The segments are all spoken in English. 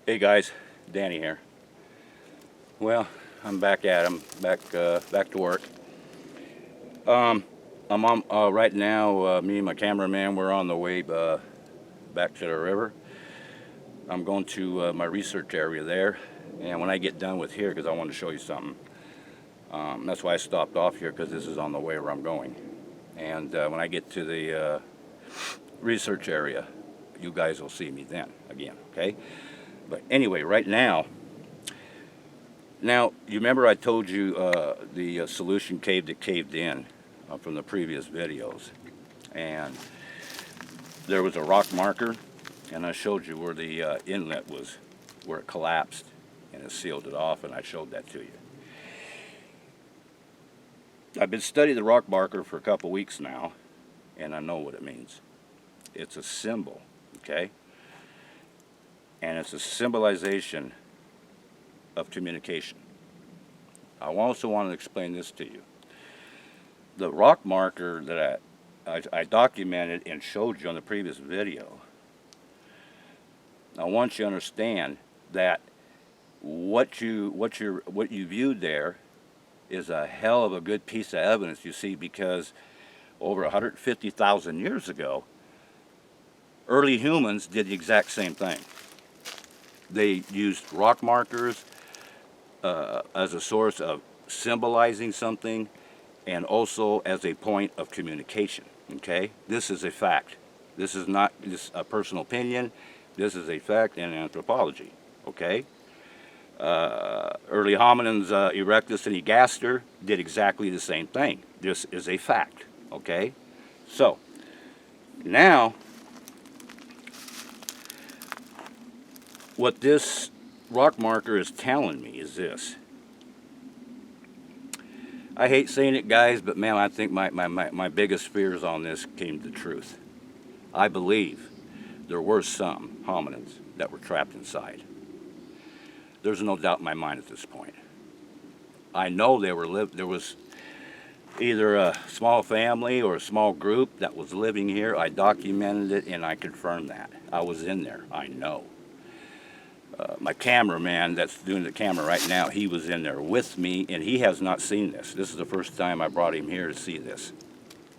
Hey guys, Danny here. Well, I'm back at 'em, back to work. Um, I'm on right now. Me and my cameraman, we're on the way back to the river. I'm going to my research area there, and when I get done with here, because I want to show you something. That's why I stopped off here, because this is on the way where I'm going. And when I get to the research area, you guys will see me then again. Okay. But anyway, right now. Now, you remember I told you the solution cave that caved in from the previous videos. And there was a rock marker, and I showed you where the inlet was, where it collapsed, and it sealed it off, and I showed that to you. I've been studying the rock marker for a couple weeks now, and I know what it means. It's a symbol, okay? And it's a symbolization of communication. I also want to explain this to you. The rock marker that I documented and showed you on the previous video, I want you to understand that what you viewed there is a hell of a good piece of evidence, you see, because over 150,000 years ago, early humans did the exact same thing. They used rock markers as a source of symbolizing something, and also as a point of communication. Okay, this is a fact. This is not just a personal opinion. This is a fact in anthropology. Okay, early hominins, Erectus and Egaster, did exactly the same thing. This is a fact. Okay, so now what this rock marker is telling me is this. I hate saying it, guys, but man, I think my biggest fears on this came to truth. I believe there were some hominins that were trapped inside. There's no doubt in my mind at this point. I know there was either a small family or a small group that was living here. I documented it and I confirmed that. I was in there, I know. My cameraman that's doing the camera right now, he was in there with me, and he has not seen this. This is the first time I brought him here to see this.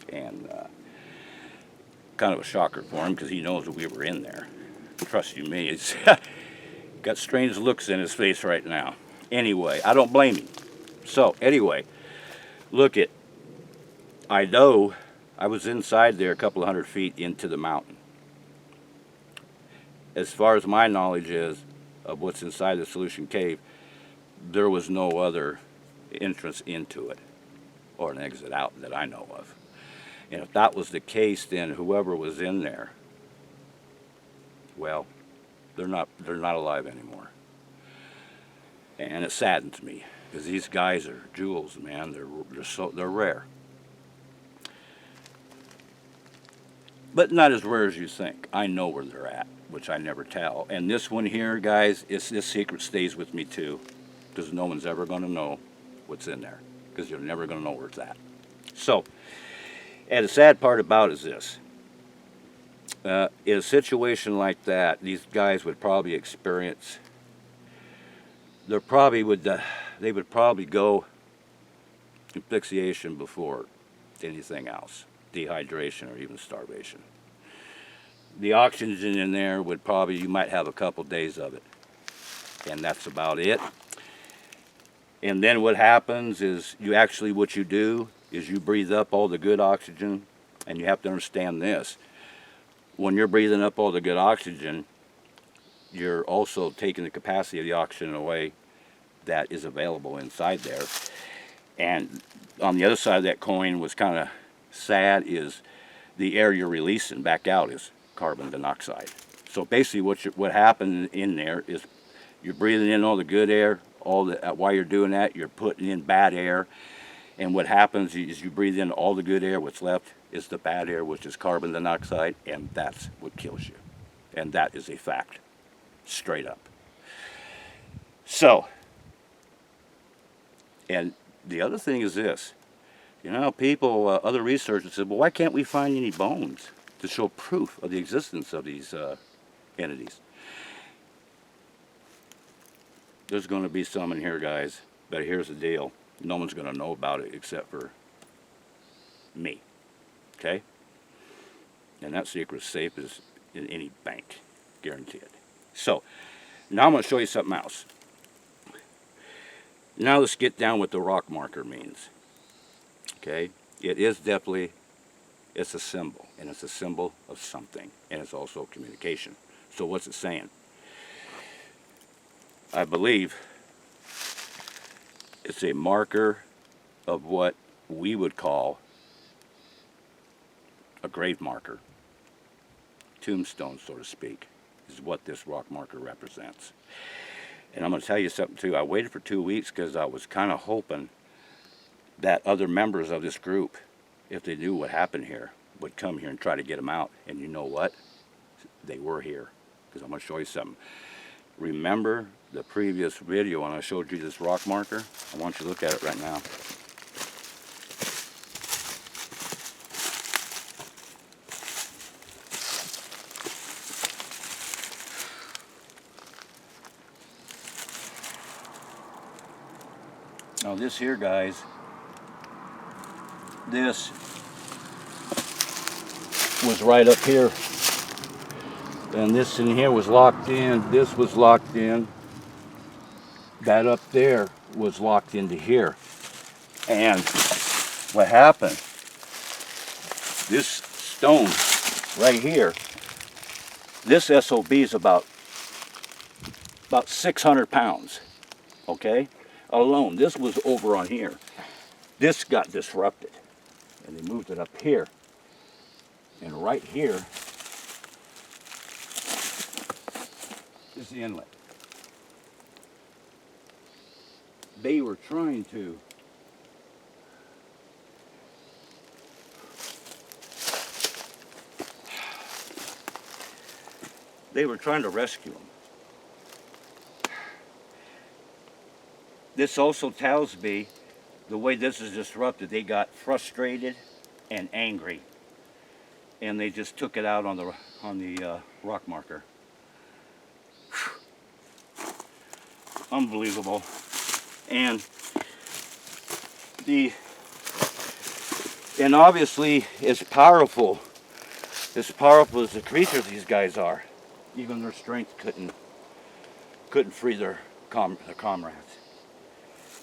And kind of a shocker for him, because he knows that we were in there. Trust you me, it's got strange looks in his face right now. Anyway, I don't blame him. So, anyway, look at, I know I was inside there a couple of 100 feet into the mountain. As far as my knowledge is, of what's inside the solution cave, there was no other entrance into it or an exit out that I know of. And if that was the case, then whoever was in there, well, they're not alive anymore. And it saddens me, because these guys are jewels, man. They're rare, but not as rare as you think. I know where they're at, which I never tell. And this one here, guys, this secret stays with me too, because no one's ever going to know what's in there, because you're never going to know where it's at. So, and the sad part about it is this. In a situation like that, these guys would probably experience, they would probably go asphyxiation before anything else, dehydration or even starvation. The oxygen in there would probably, you might have a couple days of it, and that's about it. And then what happens is what you do is you breathe up all the good oxygen, and you have to understand this. When you're breathing up all the good oxygen, you're also taking the capacity of the oxygen away that is available inside there. And on the other side of that coin, what's kind of sad is the air you're releasing back out is carbon dioxide. So basically what happened in there is you're breathing in all the good air, while you're doing that, you're putting in bad air. And what happens is you breathe in all the good air, what's left is the bad air, which is carbon dioxide, and that's what kills you. And that is a fact, straight up. So, and the other thing is this. You know, people, other researchers said, well, why can't we find any bones to show proof of the existence of these entities? There's going to be some in here, guys, but here's the deal. No one's going to know about it except for me, okay? And that secret's safe as in any bank, guaranteed. So, now I'm going to show you something else. Now let's get down what the rock marker means, okay? It is definitely, it's a symbol, and it's a symbol of something, and it's also communication. So what's it saying? I believe it's a marker of what we would call a grave marker, tombstone, so to speak, is what this rock marker represents. And I'm going to tell you something too. I waited for 2 weeks because I was kind of hoping that other members of this group, if they knew what happened here, would come here and try to get them out. And you know what? They were here, because I'm going to show you something. Remember the previous video when I showed you this rock marker? I want you to look at it right now. Now this here, guys, this was right up here, and this in here was locked in, this was locked in, that up there was locked into here. And what happened, this stone right here, this SOB is about 600 pounds, okay? Alone, this was over on here. This got disrupted, and they moved it up here. And right here is the inlet. They were trying to rescue them. This also tells me the way this is disrupted, they got frustrated and angry, and they just took it out on the rock marker. Unbelievable. And obviously as powerful as the creatures these guys are, even their strength couldn't free their comrades.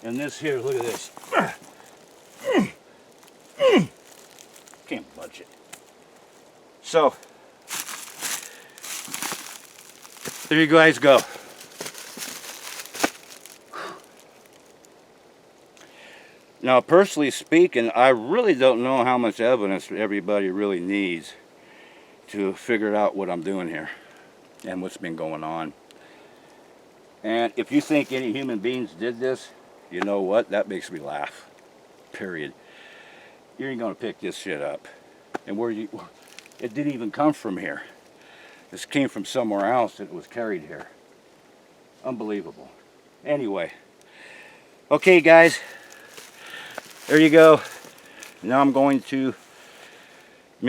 And this here, look at this. Can't budge it. So, there you guys go. Now, personally speaking, I really don't know how much evidence everybody really needs to figure out what I'm doing here and what's been going on. And if you think any human beings did this, you know what? That makes me laugh. Period. You ain't gonna pick this shit up. And it didn't even come from here. This came from somewhere else and it was carried here. Unbelievable. Anyway. Okay, guys. There you go. Now me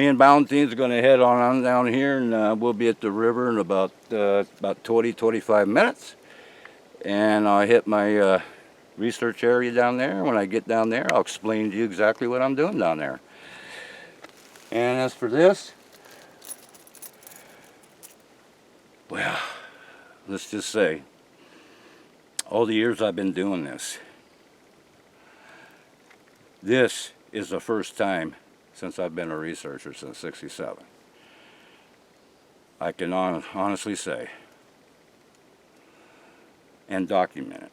and Valentine's are going to head on down here, and we'll be at the river in about 20-25 minutes. And I'll hit my research area down there. When I get down there, I'll explain to you exactly what I'm doing down there. And as for this, well, let's just say, all the years I've been doing this, this is the first time since I've been a researcher since '67. I can honestly say and document it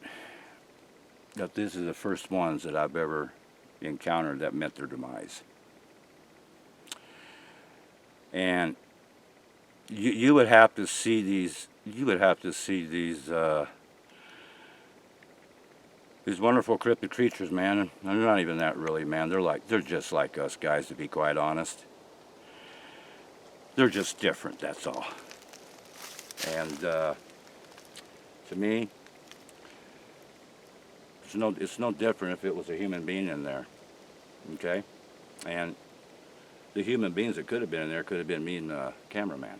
that this is the first ones that I've ever encountered that met their demise. And you would have to see these. You would have to see these wonderful cryptid creatures, man. And they're not even that really, man. They're just like us guys, to be quite honest. They're just different, that's all. And to me, it's no different if it was a human being in there. Okay? And the human beings that could have been in there could have been me and the cameraman.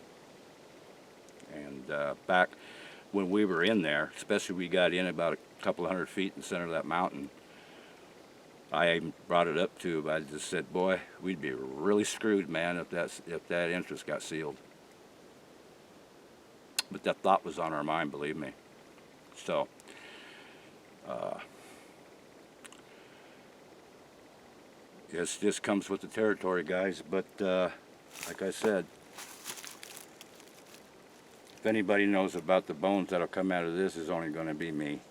And when we were in there, especially we got in about a couple of 100 feet in the center of that mountain, I even brought it up to him. I just said, boy, we'd be really screwed, man, if that entrance got sealed. But that thought was on our mind, believe me. So, it just comes with the territory, guys. But like I said, if anybody knows about the bones that'll come out of this, it's only going to be me.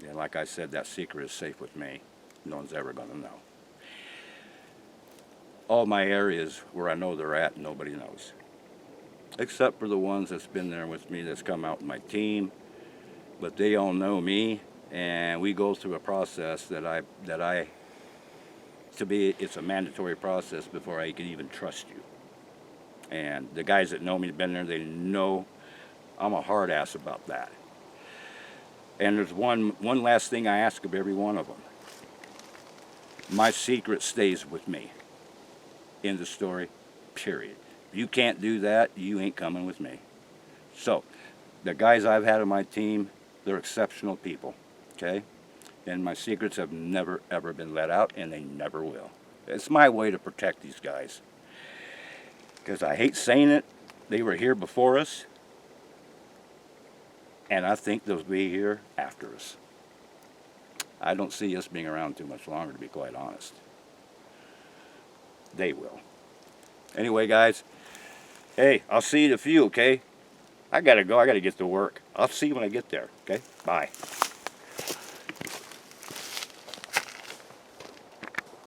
And like I said, that secret is safe with me. No one's ever going to know. All my areas where I know they're at, nobody knows. Except for the ones that's been there with me, that's come out with my team. But they all know me, and we go through a process it's a mandatory process before I can even trust you. And the guys that know me, been there, they know I'm a hard ass about that. And there's one last thing I ask of every one of them. My secret stays with me. End of story, period. If you can't do that, you ain't coming with me. So, the guys I've had on my team, they're exceptional people, okay? And my secrets have never, ever been let out, and they never will. It's my way to protect these guys. Because I hate saying it, they were here before us, and I think they'll be here after us. I don't see us being around too much longer, to be quite honest. They will. Anyway, guys, hey, I'll see you in a few, okay? I gotta go. I gotta get to work. I'll see you when I get there, okay? Bye.